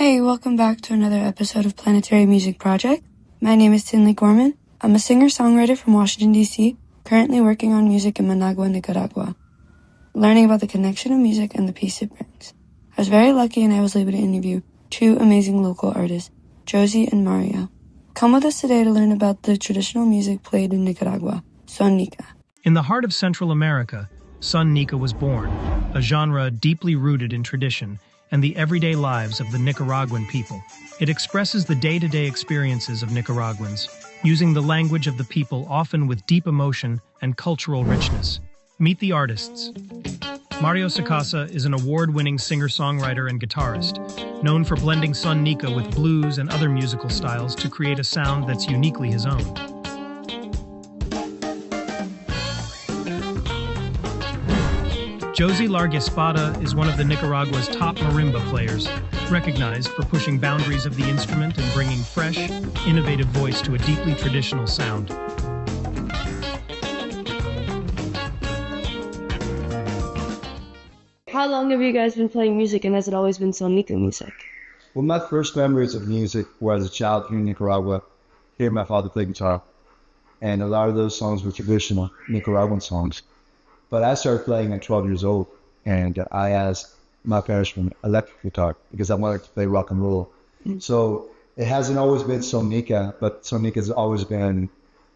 Hey, welcome back to another episode of Planetary Music Project. My name is Tinley Gorman. I'm a singer-songwriter from Washington, D.C., currently working on music in Managua, Nicaragua, learning about the connection of music and the peace it brings. I was very lucky and I was able to interview two amazing local artists, Josie and Mario. Come with us today to learn about the traditional music played in Nicaragua, Sonica. In the heart of Central America, Sonica was born, a genre deeply rooted in tradition and the everyday lives of the Nicaraguan people. It expresses the day-to-day experiences of Nicaraguans, using the language of the people often with deep emotion and cultural richness. Meet the artists. Mario Sacasa is an award-winning singer-songwriter and guitarist, known for blending Sonica with blues and other musical styles to create a sound that's uniquely his own. Josie Largaespada is one of the Nicaragua's top marimba players, recognized for pushing boundaries of the instrument and bringing fresh, innovative voice to a deeply traditional sound. How long have you guys been playing music, and has it always been Sonica music? Well, my first memories of music were as a child here in Nicaragua, hearing my father play guitar. And a lot of those songs were traditional Nicaraguan songs. But I started playing at 12 years old, and I asked my parents for an electric guitar because I wanted to play rock and roll. So it hasn't always been Sonica, but Sonica has always been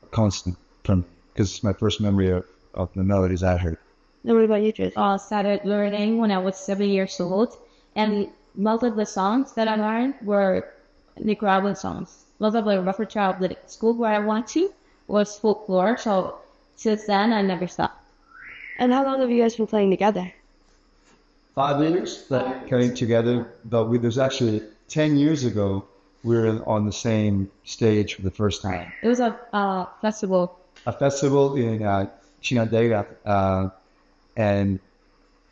a constant from because it's my first memory of the melodies I heard. And what about you, Josie? I started learning when I was 7 years old, and most of the songs that I learned were Nicaraguan songs. Most of the repertoire of the school where I went to was folklore, so since then I never stopped. And how long have you guys been playing together? 5 years that came together, but there's actually 10 years ago, we were on the same stage for the first time. It was a festival. A festival in Chinandega, and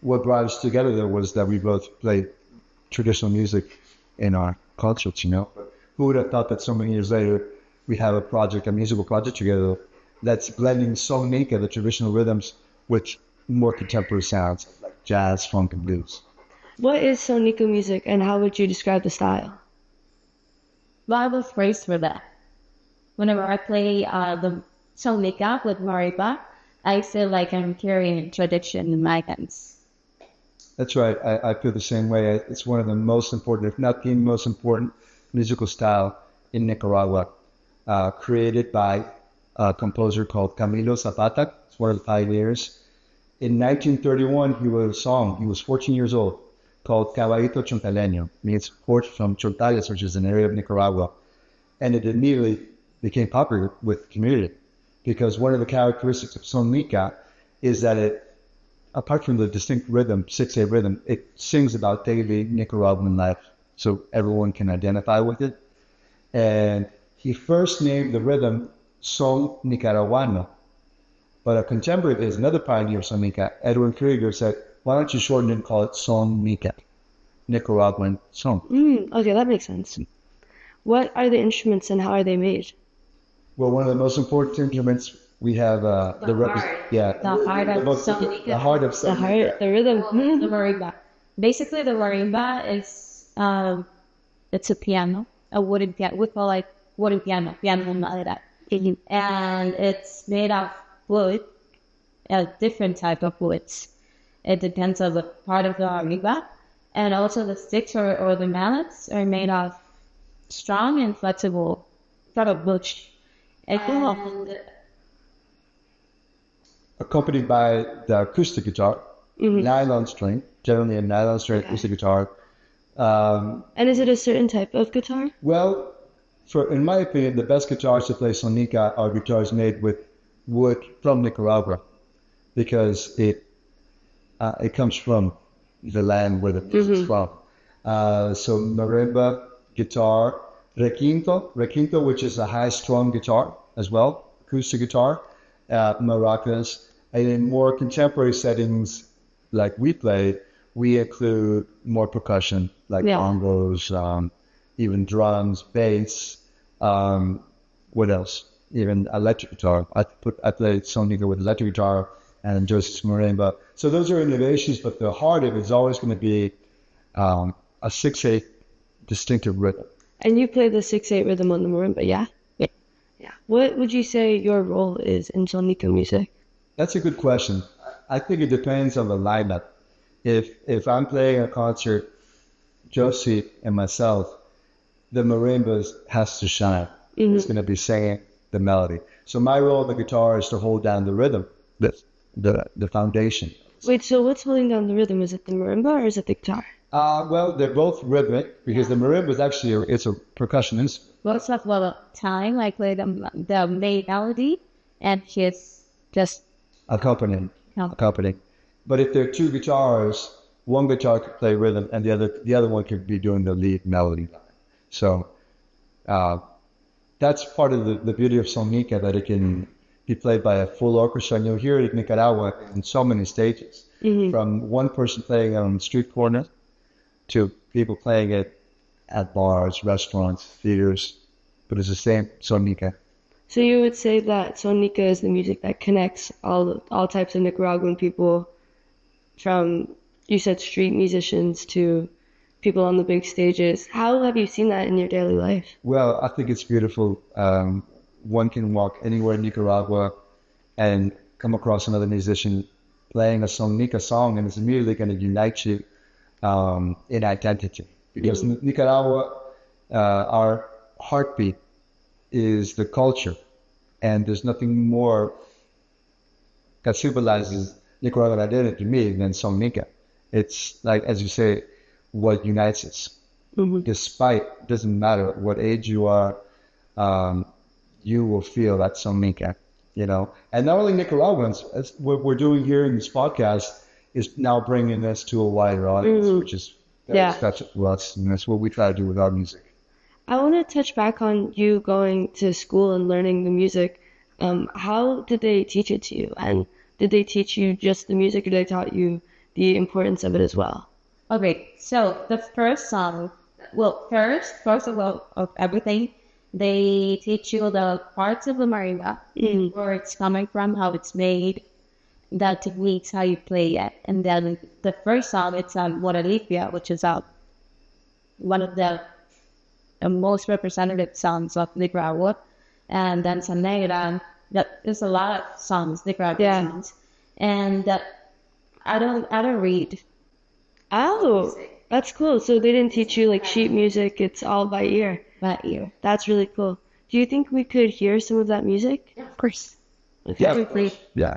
what brought us together there was that we both played traditional music in our culture, you know. Who would have thought that so many years later we have a musical project together that's blending Sonica, the traditional rhythms, with more contemporary sounds like jazz, funk, and blues. What is Sonica music, and how would you describe the style? Well, I was raised for that. Whenever I play the Sonica with marimba, I feel like I'm carrying tradition in my hands. That's right. I feel the same way. It's one of the most important, if not the most important, musical style in Nicaragua, created by a composer called Camilo Zapata. It's one of the pioneers. In 1931, he wrote a song. He was 14 years old, called Caballito Chontaleño, means horse from Chontales, which is an area of Nicaragua. And it immediately became popular with the community because one of the characteristics of Sonica is that it, apart from the distinct rhythm, 6/8 rhythm, it sings about daily Nicaraguan life, so everyone can identify with it. And he first named the rhythm Son Nicaraguano. But a contemporary of his, another pioneer of Sonica, Edwin Krieger, said, why don't you shorten it and call it Sonica, Nicaraguan song. Okay, that makes sense. What are the instruments and how are they made? Well, one of the most important instruments we have The heart of Sonica. The rhythm. The marimba. Basically, the marimba is it's a piano, a wooden piano. We call it wooden piano madera. And it's made of wood, a different type of woods. It depends on the part of the marimba. And also the sticks or the mallets are made of strong and flexible sort of wood. And accompanied by the acoustic guitar, nylon string, generally a nylon string acoustic guitar. And is it a certain type of guitar? Well, in my opinion, the best guitars to play Sonica are guitars made with wood from Nicaragua, because it comes from the land where the music is from. So marimba, guitar, requinto, which is a high-strung guitar as well, acoustic guitar, maracas, and in more contemporary settings like we play, we include more percussion like bongos, even drums, bass. What else? Even electric guitar. I played Sonica with electric guitar and Josie's marimba. So those are innovations, but the heart of it is always going to be a 6/8 distinctive rhythm. And you play the 6/8 rhythm on the marimba, yeah? Yeah. Yeah. What would you say your role is in Sonica music? That's a good question. I think it depends on the lineup. If I'm playing a concert, Josie and myself, the marimba has to shine. It's going to be singing the melody. So my role on the guitar is to hold down the rhythm, the foundation. Wait, so what's holding down the rhythm? Is it the marimba or is it the guitar? Well, they're both rhythmic because the marimba is actually it's a percussion instrument. Most of the time, I play the main melody, and he's just Accompanying. Yeah. Accompanying. But if there are two guitars, one guitar could play rhythm and the other one could be doing the lead melody. So that's part of the beauty of Sonica, that it can be played by a full orchestra. And you'll hear it in Nicaragua in so many stages, from one person playing it on the street corner to people playing it at bars, restaurants, theaters. But it's the same Sonica. So you would say that Sonica is the music that connects all types of Nicaraguan people, from, you said, street musicians to people on the big stages. How have you seen that in your daily life? Well, I think it's beautiful. One can walk anywhere in Nicaragua and come across another musician playing a Sonica song, and it's immediately going to unite you in identity. Because in Nicaragua, our heartbeat is the culture, and there's nothing more that symbolizes Nicaraguan identity to me than Sonica. It's like, as you say, what unites us. Despite, doesn't matter what age you are, you will feel that Sonica, you know. And not only Nicaraguans, as what we're doing here in this podcast is now bringing this to a wider audience, which is very special to us, and that's what we try to do with our music. I want to touch back on you going to school and learning the music. How did they teach it to you? And did they teach you just the music, or they taught you the importance of it as well? Okay, so the first song, first of all, of everything, they teach you the parts of the marimba, where it's coming from, how it's made, the techniques, how you play it. And then the first song, it's Moralipia, which is one of the most representative songs of Nicaragua. And then San Negra, there's a lot of songs, Nicaraguan songs. And I don't read. Oh, that's cool. So they didn't teach you like sheet music, it's all by ear. By ear. That's really cool. Do you think we could hear some of that music? Of course. Yeah. Yeah.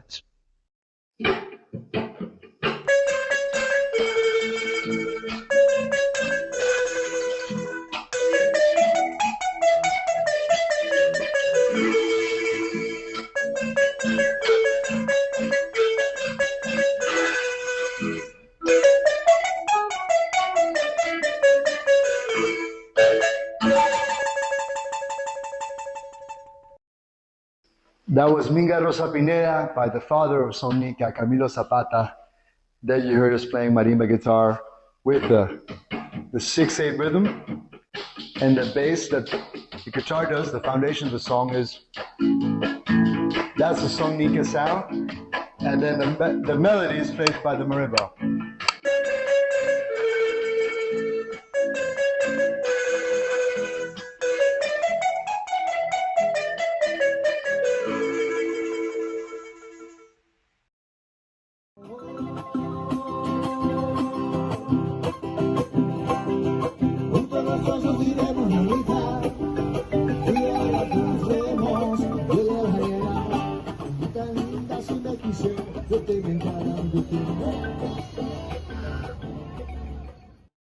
That was Minga Rosa Pineda by the father of Sonica, Camilo Zapata. There you heard us playing marimba guitar with the 6/8 rhythm and the bass that the guitar does. The foundation of the song is, that's the Sonica sound, and then the melody is played by the marimba.